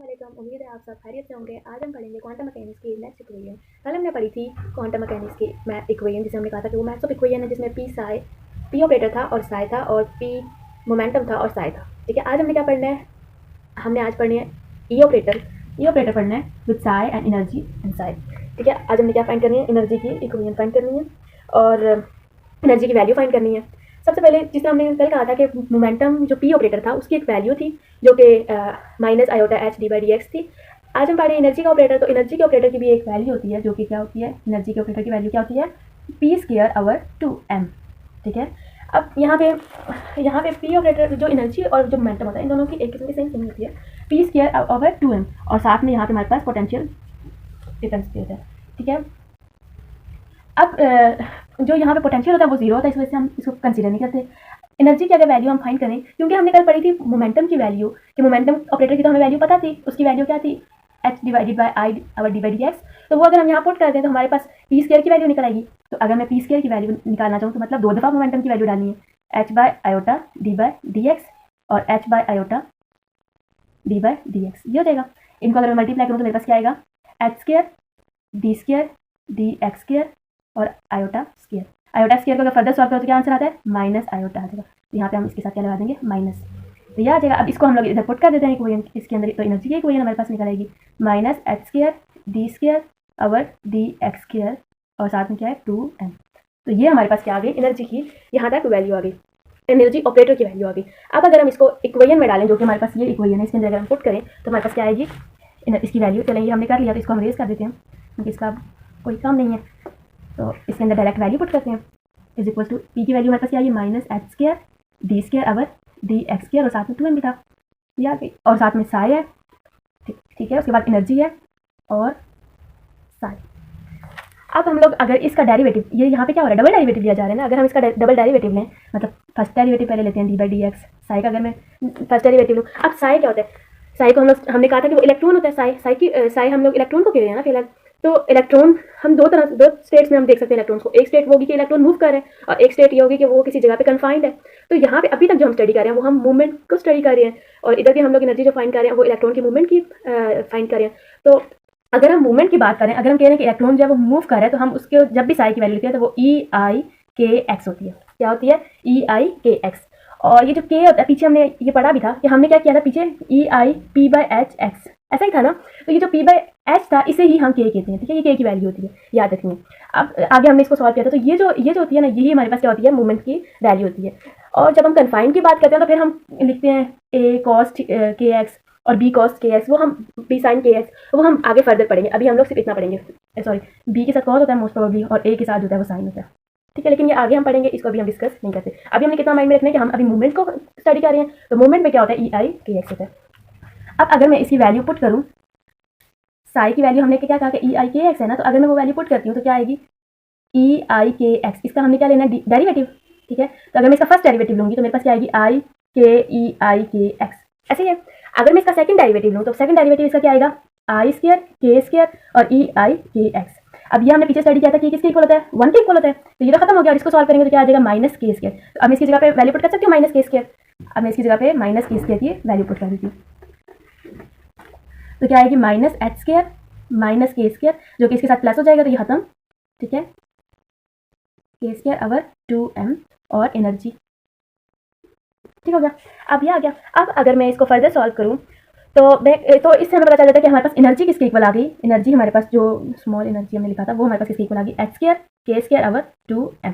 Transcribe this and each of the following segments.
वालेकुम, उम्मीद है आप सब खैरियत से होंगे। आज हम पढ़ेंगे क्वांटम मैकेनिक्स की नेक्स्ट इक्वेशन। कल हमने पढ़ी थी क्वांटम मैकेनिक्स की इक्वेशन, जिसे हमने कहा था कि वो मैथ्स ऑफ इक्वेशन है जिसमें पी ऑपरेटर था और साई था और पी मोमेंटम था और साई था। ठीक है, आज हमने क्या पढ़ना है? हमने आज पढ़नी है ई ऑपरेटर पढ़ना है with Sai and energy and Sai. ठीक है, आज हमने क्या फाइंड करनी है? एनर्जी की इक्वेशन फाइंड करनी है और एनर्जी की वैल्यू फाइंड करनी है। सबसे पहले जिस तरह हमने कल कहा था कि मोमेंटम जो पी ऑपरेटर था उसकी एक वैल्यू थी जो कि minus iota H D by D x थी। आज हम पढ़े एनर्जी का ऑपरेटर, तो एनर्जी के ऑपरेटर की भी एक वैल्यू होती है जो कि क्या होती है? एनर्जी के ऑपरेटर की वैल्यू क्या होती है? P square over 2m। ठीक है, अब यहाँ पे पी ऑपरेटर जो एनर्जी और जो मोमेंटम होता है इन दोनों की एक किस्म की सेम होती है, पी स्क्वायर आवर 2m, और साथ में यहाँ पे हमारे पास पोटेंशियल डिफरेंस होता है। ठीक है, अब जो यहाँ पे पोटेंशियल होता है वो जीरो होता है, इस वजह से हम इसको कंसीडर नहीं करते। एनर्जी की अगर वैल्यू हम फाइंड करें, क्योंकि हमने कल पढ़ी थी मोमेंटम की वैल्यू, कि मोमेंटम ऑपरेटर की तो हमें वैल्यू पता थी, उसकी वैल्यू क्या थी? H divided by I over D by D X. तो वो अगर हम यहाँ पुट करते हैं तो हमारे पास पी स्क्वायर की वैल्यू निकल आएगी। तो अगर मैं पी स्क्वायर की वैल्यू निकालना चाहूँ तो मतलब दो दफ़ा मोमेंटम की वैल्यू डालनी है, H by iota D by D X और H by iota D by D X. ये हो जाएगा। इनको अगर मैं मल्टीप्लाई करूँ तो मेरे पास क्या आएगा? H square D X square और आयोटा स्क्वायर। आयोटा स्क्वायर को अगर फर्दर सॉल्व करो तो क्या आंसर आता है? माइनस आयोटा आ जाएगा। तो यहाँ पे हम इसके साथ क्या लगा देंगे? माइनस। तो यह आ जाएगा। अब इसको हम लोग इधर पुट कर देते हैं इक्वेशन इसके अंदर, तो एनर्जी की इक्वेशन हमारे पास निकल आएगी minus H square D square over D X square और साथ में क्या है? 2m। तो ये हमारे पास क्या आ गई? एनर्जी की यहाँ तक वैल्यू आ गई, एनर्जी ऑपरेटर की वैल्यू आ गई। अब अगर हम इसको इक्वेशन में डालें, जो कि हमारे पास ये इक्वेशन है, इसके अंदर अगर हम पुट करें तो हमारे पास क्या आएगी? इसकी वैल्यू। चलें, ये हमने कर लिया तो इसको हम रेस कर देते हैं क्योंकि इसका कोई काम नहीं है। तो इसके अंदर डायरेक्ट वैल्यू पुट करते हैं, इज इक्वल टू पी की वैल्यू हमारे पास क्या है? Minus H square D square over D X square और साथ में 2m भी था, ये आ गई, और साथ में साई है। ठीक है, उसके बाद एनर्जी है और साई। अब हम लोग अगर इसका डेरिवेटिव, ये यहाँ पे क्या हो रहा है? डबल डेरिवेटिव लिया जा रहा है ना। अगर हम इसका डबल डेरिवेटिव लें, मतलब फर्स्ट डेरिवेटिव पहले लेते हैं D by D x, Sai का अगर मैं फर्स्ट डेरिवेटिव लूँ। अब साई क्या होता है? साई को हमने कहा था कि वो इलेक्ट्रॉन होता है। साई हम लोग इलेक्ट्रॉन को कह रहे हैं ना फिलहाल। तो इलेक्ट्रॉन हम दो स्टेट्स में हम देख सकते हैं इलेक्ट्रॉन्स को। एक स्टेट वो होगी कि इलेक्ट्रॉन मूव कर रहे हैं और एक स्टेट ये होगी कि वो किसी जगह पे कन्फाइंड है। तो यहाँ पे अभी तक जो हम स्टडी कर रहे हैं वो हम मूवमेंट को स्टडी कर रहे हैं, और इधर भी हम लोग एनर्जी जो फाइंड कर रहे हैं वो इलेक्ट्रॉन की मूवमेंट की फाइंड कर रहे हैं। तो अगर हम मूवमेंट की बात करें, अगर हम कह रहे हैं कि इलेक्ट्रॉन जब वो मूव कर रहा है तो हम उसके जब भी साई की वैल्यू लेते हैं तो वो ई आई के एक्स होती है। क्या होती है? ई आई के एक्स। और ये जो के होता है, पीछे हमने ये पढ़ा भी था कि हमने क्या किया था पीछे? E I P by H X, ऐसा ही था ना। तो ये जो पी बाई एच था इसे ही हम के कहते हैं। ठीक है, ये के की वैल्यू होती है, याद रखिए। अब आगे हमने इसको सॉल्व किया था, तो ये जो होती है ना, यही हमारे पास क्या होती है? मूवमेंट की वैल्यू होती है। और जब हम कन्फाइन की बात करते हैं तो फिर हम लिखते हैं ए कॉस के एक्स और बी कॉस के एक्स, वो हम बी साइन के एक्स, वो हम आगे फर्दर पढ़ेंगे। अभी हम लोग सिर्फ इतना पढ़ेंगे, सॉरी, बी के साथ कॉस होता है मोस्ट प्रोबेबली और ए के साथ जो होता है वो साइन होता है। ठीक है, लेकिन ये आगे हम पढ़ेंगे, इसको अभी हम डिस्कस नहीं करते। अभी हमने कितना माइंड में रखना है कि हम अभी मूवमेंट को स्टडी कर रहे हैं। तो मूवमेंट में क्या होता है? ई आई के एक्स होता है। अब अगर मैं इसकी वैल्यू पुट करूँ, साई की वैल्यू हमने क्या कहा कि ई आई के एक्स है ना, तो अगर मैं वो वैल्यू पुट करती हूँ तो क्या आएगी? ई आई के एक्स। इसका हमने क्या लेना है? डेरिवेटिव। ठीक है, तो अगर मैं इसका फर्स्ट डेरिवेटिव लूँगी तो मेरे पास क्या आएगी? आई के ई आई के एक्स, ऐसे ही है। अगर मैं इसका सेकंड डेरिवेटिव लूँ तो सेकंड डेरिवेटिव इसका क्या आएगा? आई स्क्वायर के स्क्वायर और ई आई के एक्स। अब ये हमने पीछे स्टडी किया था कि किसके इक्वल होता है? 1 के इक्वल होता है। तो ये तो खत्म हो गया, और इसको सॉल्व करेंगे तो क्या आ जाएगा? माइनस के स्क्वायर। तो अब मैं इसकी जगह पे वैल्यू पुट कर सकती हूँ माइनस के स्क्वायर। अब मैं इसकी जगह पे माइनस के स्क्वायर की वैल्यू पुट कर देती हूँ, तो क्या आएगी? माइनस एच स्क्वायर माइनस के स्क्वायर, जो कि इसके साथ प्लस हो जाएगा तो ये खत्म। ठीक है, के स्क्वायर आवर 2m और एनर्जी। ठीक हो गया, अब ये आ गया। अब अगर मैं इसको फर्दर सॉल्व करूँ तो इससे हमें पता चल जाता है कि हमारे पास एनर्जी किसके इक्वल आ गई। एनर्जी हमारे पास जो स्मॉल एनर्जी हमने लिखा था वो हमारे पास किसके इक्वल आ गई? एच स्क्वायर के स्क्वायर आवर 2m,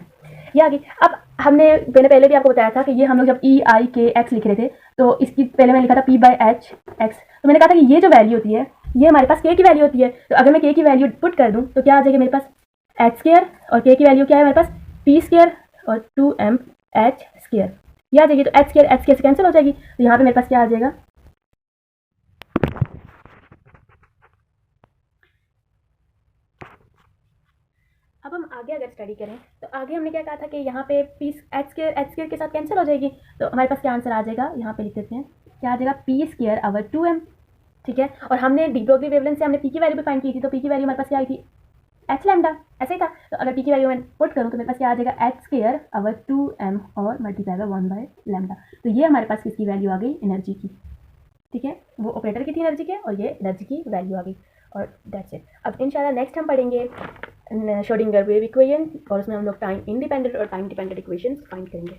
ये आ गई। अब मैंने पहले भी आपको बताया था कि ये हम लोग जब ई आई के एक्स लिख रहे थे तो इसकी पहले मैंने लिखा था पी बाई एच एक्स। तो मैंने कहा था कि ये जो वैल्यू होती है ये हमारे पास के की वैल्यू होती है। तो अगर मैं के की वैल्यू पुट कर दूँ तो क्या आ जाएगी मेरे पास? एच स्क्वायर और के की वैल्यू क्या है हमारे पास? पी स्क्वायर और 2m एच स्क्वायर, ये आ जाएगी। तो एच स्क्वायर से कैंसिल हो जाएगी, तो यहाँ पे मेरे पास क्या आ जाएगा? अब हम आगे अगर स्टडी करें तो आगे हमने क्या कहा था कि यहाँ पे पी एच स्क्वायर के साथ कैंसिल हो जाएगी। तो हमारे पास क्या आंसर आ जाएगा? यहाँ पे लिख देते हैं, क्या आ जाएगा? P square over 2m। ठीक है, और हमने डी ब्रोगली वेवलेंथ से हमने पी की वैल्यू भी फाइंड की थी, तो पी की वैल्यू हमारे पास क्या आई थी? एच लैम्डा, ऐसे ही था। तो अगर पी की वैल्यू मैं पुट करूँ तो मेरे पास क्या आ जाएगा? एच स्क्वायर आवर 2m और मल्टीप्लाई बाय 1 बाय लैम्डा। तो ये हमारे पास किसकी वैल्यू आ गई? एनर्जी की। ठीक है, वो ऑपरेटर की थी एनर्जी के और ये एनर्जी की वैल्यू आ गई और दैट्स इट। अब इंशाल्लाह नेक्स्ट हम पढ़ेंगे श्रोडिंगर वेव इक्वेशन और उसमें हम लोग टाइम इंडिपेंडेंट और टाइम डिपेंडेंट इक्वेशंस फाइंड करेंगे।